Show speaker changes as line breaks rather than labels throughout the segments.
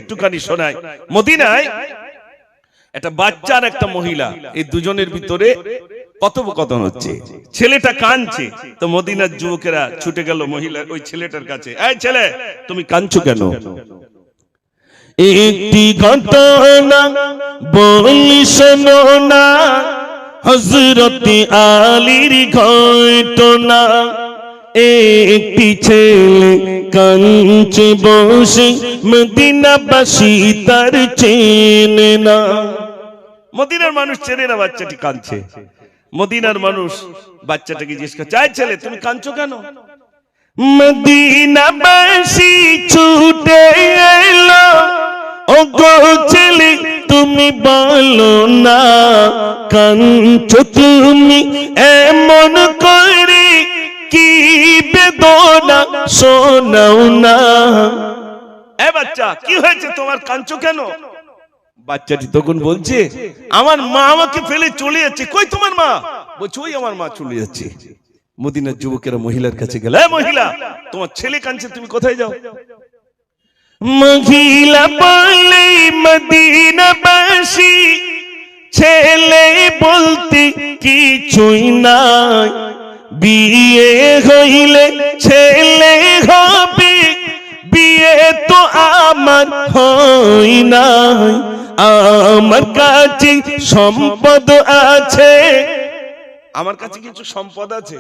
একটুখানি শোনাই। মদিনায় একটা বাচ্চা আর একটা মহিলা, এই দুজনের ভিতরে কথোপকথন হচ্ছে। ছেলেটা কাঁদছে, তো মদিনার যুবকেরা ছুটে গেল মহিলার ওই ছেলেটার কাছে। এই ছেলে, তুমি কাঁদছো কেন?
একটি ঘটনা বলি শোনো না, হযরতে আলীর ঘটনা। একটি ছেলে কাঁদছে বসে, মদিনাবাসী তার চেনে না।
মদিনার মানুষ চেনে না বাচ্চাটি কাঁদছে। মদিনার মানুষ বাচ্চাটাকে জিজ্ঞেস করছে, এই ছেলে, তুমি কাঁদছো কেন?
মদিনাবাসী ছুটে এলো, ও গো ছেলে তুমি বলো না, কাঁদছো তুমি এমন করে, কি বেদনা শোনাও না।
এ বাচ্চা, কি হয়েছে তোমার, কাঁদছো কেন? বাচ্চাটি তখন বলছে, আমার মা আমাকে ফেলে চলে যাচ্ছে। কই তোমার মা? বলছে, ওই আমার মা চলে যাচ্ছে। মদিনার যুবকেরা মহিলার কাছে গেল, এ মহিলা, তোমার ছেলে কাঁদছে, তুমি কোথায় যাও?
মহিলা বলে, মদিনাবাসী ছেলে বলতে কিছুই নাই, বিয়ে হইলে ছেলে হবে, বিয়ে তো আমার হই নাই, আমার কাছে সম্পদ আছে।
আমার কাছে কিছু সম্পদ আছে,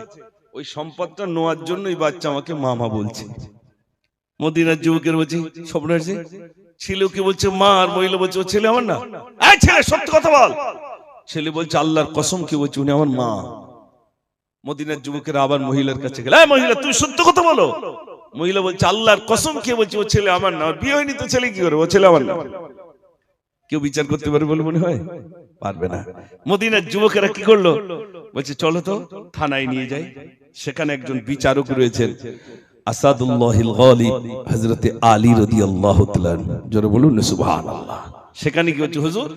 ওই সম্পদটা নেওয়ার জন্যই বাচ্চা আমাকে মামা বলছে। মদিনার যুবকের বলছে, স্বপ্ন আছে। ছেলেকে বলছে মা, আর মহিলা বলছে ও ছেলে আমার না। এই ছেলে, সত্য কথা বল। ছেলে বলছে, আল্লাহর কসম কি বলছে, উনি আমার মা। মদিনার যুবকেরা আবার মহিলার কাছে গেল, এই মহিলা, তুমি সত্য কথা বলো। মহিলা বলছে, আল্লাহর কসম খেয়ে বলছে, ও ছেলে আমার না। বিয়ে হয়নি তো ছেলে কি করে, ও ছেলে আমার না। কেউ বিচার করতে পারবে বলে মনে হয়? পারবে না। মদিনার যুবকেরা কি করলো? বলছে, চলো তো থানায় নিয়ে যাই। সেখানে একজন বিচারক রয়েছেন, আসাদুল্লাহিল গালিব, হযরতে আলী রাদিয়াল্লাহু তাআলা। জোরে বলুন না সুবহানাল্লাহ। সেখানে কি হচ্ছে, হুজুর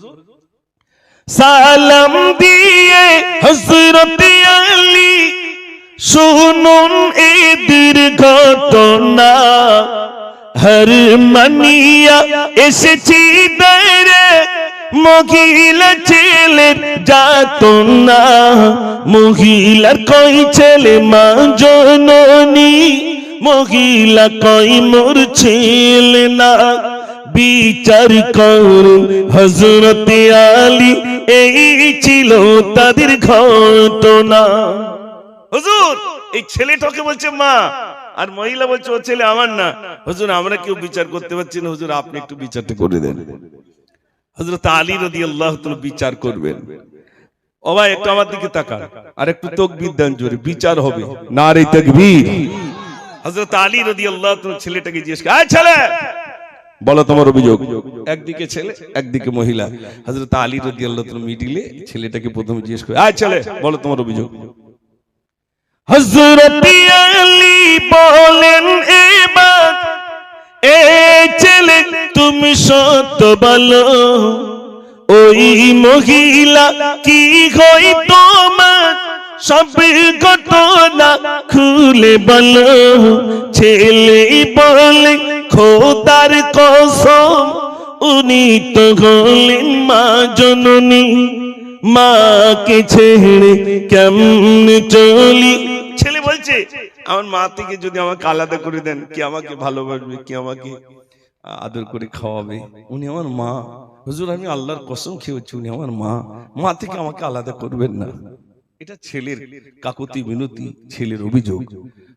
সালাম দিয়ে হযরতে আলী, শুনুন এদের ঘটনা, হর মানিয়া এসেছি দাঁড়ে, মহিলা ছেলের যাতনা, মহিলার কই ছেলে মা জননী, মহিলা কই মোর ছেলে না, বিচার করুন হযরতে আলী, এই ছিল তাদের ঘটনা।
হুজুর, এই ছেলেটাকে বলছে মা, আর মহিলা বলছে ও ছেলে আমার না। হুজুর, আমরা কেউ বিচার করতে পারছি না, হুজুর আপনি একটু বিচারটা করে দেন। হযরত আলী রাদিয়াল্লাহু তাআলা বিচার করবেন। ও ভাই, একটু আমার দিকে তাকান, আর একটু তাকবীর দেন জোরে, বিচার হবে।
নারে তাকবীর।
হযরত আলী রাদিয়াল্লাহু তাআলা ছেলেটাকে জিজ্ঞেস করে, এই ছেলে,
বলো তোমার অভিযোগ।
একদিকে ছেলে, একদিকে মহিলা। হযরত আলী রাদিয়াল্লাহু তাআলা মিডিলে ছেলেটাকে প্রথমে জিজ্ঞেস করে, এই ছেলে, বলো তোমার অভিযোগ।
হযরতে আলী বলেন, এবার এ ছেলে তুমি সত্য বলো, ওই মহিলা কি হই তোমার, সব ঘটনা খুলে বলো। ছেলে বলে, খোদার কসম, উনি তো হলেন মা জননী, মাকে ছেড়ে কেমনে চলি।
ছেলে বলছে, আমার মা থেকে যদি আমাকে আলাদা করে দেন, কি আমাকে ভালোবাসবে, কি আমাকে আদর করে খাওয়াবে, উনি আমার মা। হুজুর, আমি আল্লাহর কসম খেয়ে বলছি, উনি আমার মা, মা থেকে আমাকে আলাদা করবেন না। এটা ছেলের কাকুতি মিনতি, ছেলের অভিযোগ।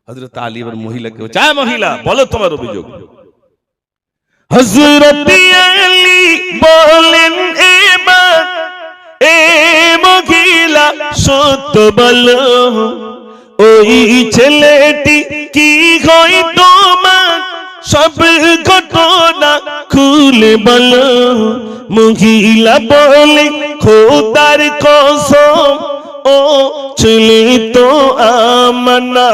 হযরত আলী এবার মহিলাকে বলছে, এই মহিলা, বলো তোমার অভিযোগ।
হযরতে আলী বলেন, এবার এ মহিলা সত্য বলো, ওই ছেলেটি কি হয় তোমার, সব ঘটনা খুলে বলো। মহিলা বলে, খোদার কসম, ও ছেলে তো আমার না,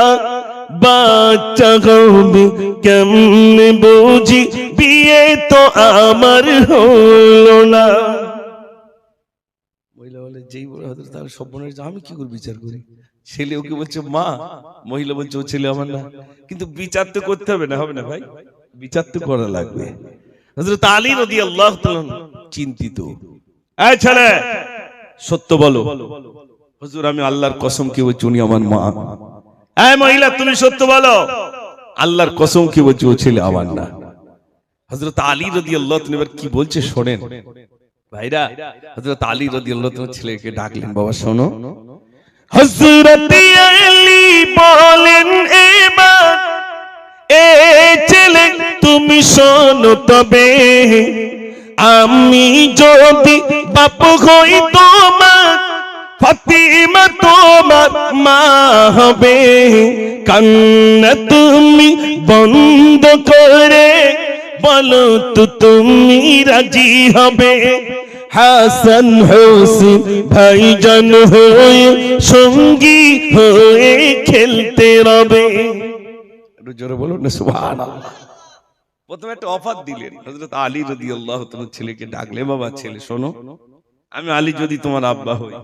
বাচ্চা হবে কেমনে বুঝি, বিয়ে তো আমার হলো না।
মহিলা বলে, যেই বলে হযরত তার সর্বনাশ, আমি কি করে বিচার করি? ছেলে ওকে বলছে মা, মহিলা বলছে ও ছেলে আমার না। কিন্তু বিচার তো করতে হবে না, হবে না ভাই? বিচার তো করা লাগবে। হযরত আলী রাদিয়াল্লাহু তাআলা চিন্তিত, এই ছেলে সত্য বলো। হুজুর আমি আল্লাহর কসম কি বলছি উনি আমার মা। এই মহিলা তুমি সত্য বলো, আল্লাহর কসম কি বলছি ও ছেলে আমার না। হযরত আলী রাদিয়াল্লাহু তাআলা এবার কি বলছে শোনেন ভাইরা। হযরত আলী রাদিয়াল্লাহু তাআলা ছেলেকে ডাকলেন, বাবা শোনো।
হযরত আলী বলেন এবার এ ছেলে তুমি শোনো তবে, আমি যদি বাপ হই তোমার ফাতিমা তোমার মা হবে। কান্না তুমি বন্ধ করে বলো তো তুমি রাজি হবে। হাসান হোসেন ভাইজান হয়ে সঙ্গী হয়ে খেলতে রবে।
একটু জোরে বলুন না সুবহানাল্লাহ। প্রথমে একটা অফার দিলেন হযরত আলী রাদিয়াল্লাহু তাআলা ছেলেকে ডাকলে, বাবা ছেলে শোনো, আমি আলী যদি তোমার আব্বা হই,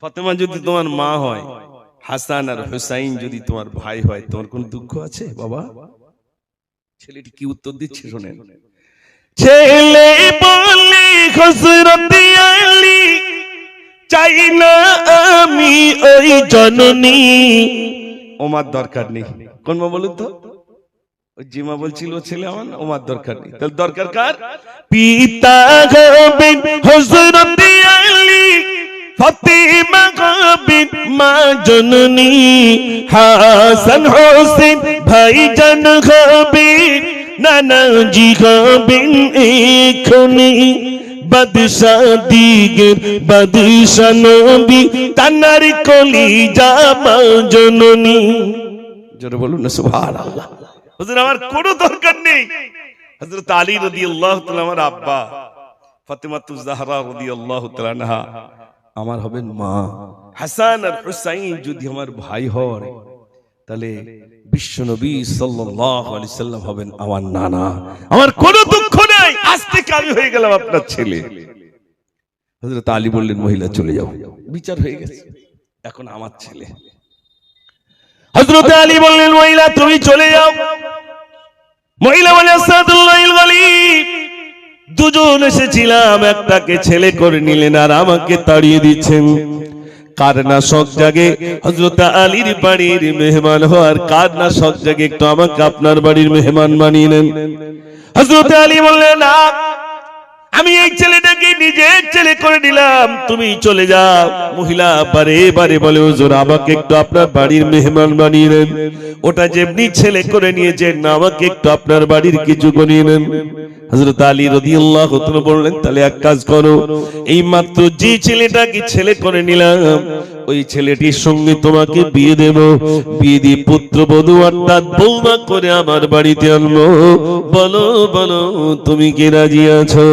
ফাতেমা যদি তোমার মা হয়, হাসান আর হুসাইন যদি তোমার ভাই হয়, তোমার কোন দুঃখ আছে বাবা? ছেলেটি কি উত্তর দিচ্ছে শোনেন।
ছেলে বলে হযরত আলী চাই না আমি ওই জননী।
ওমার দরকার নেই। কোন মা বলুন তো? ওই যে মা বলছিল ছেলে আমার, ওমার দরকার নেই। তাহলে দরকার কার?
পিতা হবেন হযরত আলী, ফাতিমা হবেন মা জননী। হাসান হোসেন ভাইজান হবেন নানাজি হবেন এখনি। বাদশাহ দিগের বাদশাহ নবী তানার কলিজা মা জননী।
জোরে বলুন না সুবহানাল্লাহ। হুজুর আমার কোনো দরকার নেই। হযরত আলী রাদিয়াল্লাহু তাআলা আমার আব্বা, ফাতেমাতুজ জাহরা রাদিয়াল্লাহু তাআলা আনহা আমার হবেন মা, হাসান আর হুসাইন যদি আমার ভাই হয়, তাহলে বিশ্ব নবী সাল্লাল্লাহু আলাইহি সাল্লাম হবেন আমার নানা। আমার কোনো দুঃখ নাই, আজ থেকে আমি হয়ে গেলাম আপনার ছেলে। হযরত আলী বললেন, মহিলা চলে যাও, বিচার হয়ে গেছে, এখন আমার ছেলে।
হযরত আলী বললেন, মহিলা তুমি চলে যাও। মহিলা বলে, আসাদুল্লাহিল গালিব দুজন এসেছিলাম, একটাকে ছেলে করে নিলেন আর আমাকে তাড়িয়ে দিচ্ছেন। কার না শখ জাগে হযরত আলীর বাড়ির মেহমান হওয়ার, কার না শখ জাগে একটু আমাকে আপনার বাড়ির মেহমান বানিয়ে নেন। হযরত আলী বললেন, না আমি এই ছেলেটাকে নিজের ছেলে করে নিলাম, তুমি চলে যাও। মহিলা বারে বারে বলে, হুজুর আমাকে একটু আপনার বাড়ির মেহমান বানিয়ে নেন। ওটা যেমনি ছেলে করে নিয়েছেন, আমাকে একটু আপনার বাড়ির কিছু বানিয়ে নেন। হযরত আলী রাদিয়াল্লাহু তাআলা বললেন, তাহলে এক কাজ করো, এই মাত্র যে ছেলেটাকে ছেলে করে নিলাম, ওই ছেলেটির সঙ্গে তোমাকে বিয়ে দেব। বিয়ে দিয়ে পুত্রবধূ অর্থাৎ বৌমা করে আমার বাড়িতে আনবো। বলো বলো তুমি কি রাজি আছো?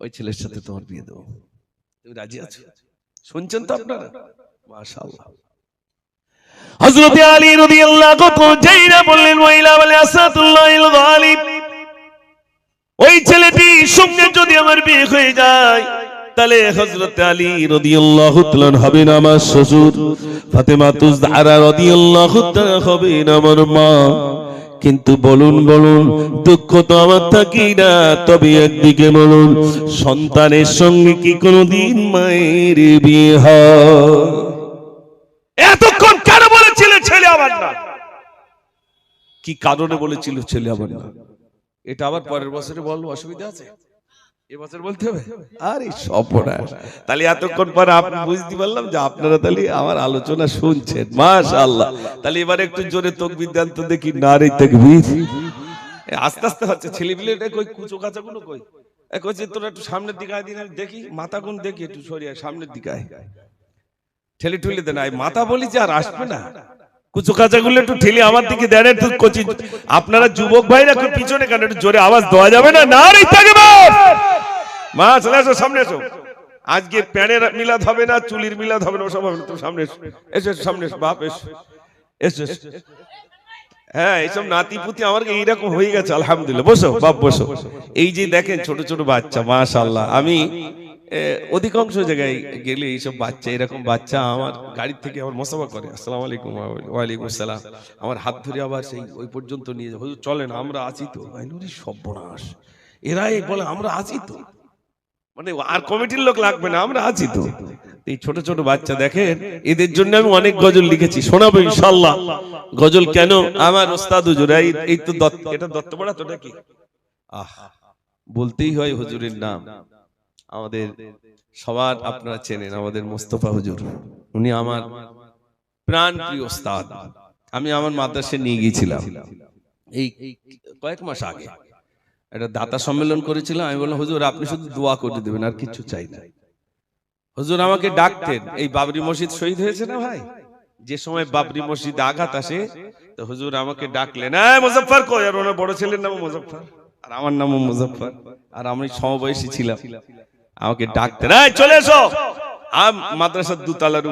ওই ছেলের সাথে তোমার বিয়ে দেবো, তুমি রাজি আছো? শুনছেন তো আপনারা? মাশাআল্লাহ।
হযরত আলী রাদিয়াল্লাহু তাআলা বললেন, মহিলা বলে, আসাদুল্লাহিল গালিব ওই ছেলেটির সঙ্গে যদি আমার বিয়ে হয়ে যায়, তাহলে হযরত আলী রাদিয়াল্লাহু তাআলা হবেন আমার শ্বশুর, ফাতেমাতুজ জাহরা রাদিয়াল্লাহু তাআলা হবেন আমার মা। কিন্তু বলুন বলুন, দুঃখ তো আমার থাকি না, তবে একদিকে বলুন, সন্তানের সঙ্গে কি কোনোদিন মায়ের বিয়ে হয়? এতক্ষণ কেন বলেছিলে ছেলে আমার না?
কি কারণে বলেছিল ছেলে আমার না? এটা আবার পরের বছরে বলবো, অসুবিধা আছে? এবছর বলতে হবে? আরে সর্বনাশ। তাহলে এতক্ষণ পরে আপনি বুঝতে পারলাম যে আপনারা তাহলে আমার আলোচনা শুনছেন। মাশাআল্লাহ। তাহলে এবারে একটু জোরে তাকবীর দেন তো দেখি, নারে তাকবীর। আস্তে আস্তে হচ্ছে, ছেলেপিলেটা কই, কুচো কাঁচা গুলো কই? কইছে তোরা একটু সামনের দিকে আয় দিন, আমি দেখি মাথা কোন দেখি, একটু সরিয়ে সামনের দিকে আয়। ঠেলে ঠুলে দেন, আয় মাথা বলি যে আর আসবে না, কুচো কাঁচা গুলো একটু ঠেলে আমার দিকে দেন একটু। কচি আপনারা যুবক ভাইরা একটু পিছনে কেন, একটু জোরে আওয়াজ দেওয়া যাবে না? নারে তাকবীর। মা চলে আসো, সামনে এসো। আজকে প্যানের মিলাদ হবে না, চুলির মিলাদ হবে না, সব হবে না, তুমি সামনে এসো। এসো সামনে এসো, বাপ এসো এসো। হ্যাঁ, এইসব নাতি পুতি আমার এইরকম হয়ে গেছে, আলহামদুলিল্লাহ। বসো বাপ বসো। এই যে দেখেন ছোট ছোট বাচ্চা, মাশাআল্লাহ। আমি অধিকাংশ জায়গায় গেলে এইসব বাচ্চা, এরকম বাচ্চা আমার গাড়ি থেকে আমার মোসাফা করে, আসসালামু আলাইকুম, ওয়ালাইকুম আসসালাম, আমার হাত ধরে আবার সেই ওই পর্যন্ত নিয়ে যায়, হুজুর চলেন আমরা আছি তো। আমি বলি সর্বনাশ, এরাই বলে আমরা আছি তো, মানে আর কমিটির লোক লাগবে না, আমরা আছি তো। এই ছোট ছোট বাচ্চা দেখেন, এদের জন্য আমি অনেক গজল লিখেছি, শোনাবো ইনশাআল্লাহ। গজল কেন, আমার ওস্তাদ হুজুর, এই তো এটা দত্তপাড়া তো নাকি, বলতেই হয় হুজুরের নাম, আমাদের সবার আপনারা চেনেন, আমাদের মোস্তফা হুজুর, উনি আমার প্রাণ প্রিয় ওস্তাদ। আমি আমার মাদ্রাসায় নিয়ে গিয়েছিলাম এই কয়েক মাস আগে, একটা দাতা সম্মেলন করেছিলাম। আমি বললাম হুজুর আপনি শুধু দোয়া করে দেবেন, আর কিছু চাই না। হুজুর আমাকে ডাকতেন, এই বাবরি মসজিদ শহীদ হয়েছে না ভাই, যে সময় বাবরি মসজিদে আঘাত আসে, তো হুজুর আমাকে ডাকলেন, মুজফ্ফর কই, আর ওনার বড় ছেলের নাম মুজফ্ফর, আর আমার নামও মুজফ্ফর, আর আমি সমবয়সী ছিলাম। আমাকে ডাকতেন, চলে এসো, মাদ্রাসার 2 তলার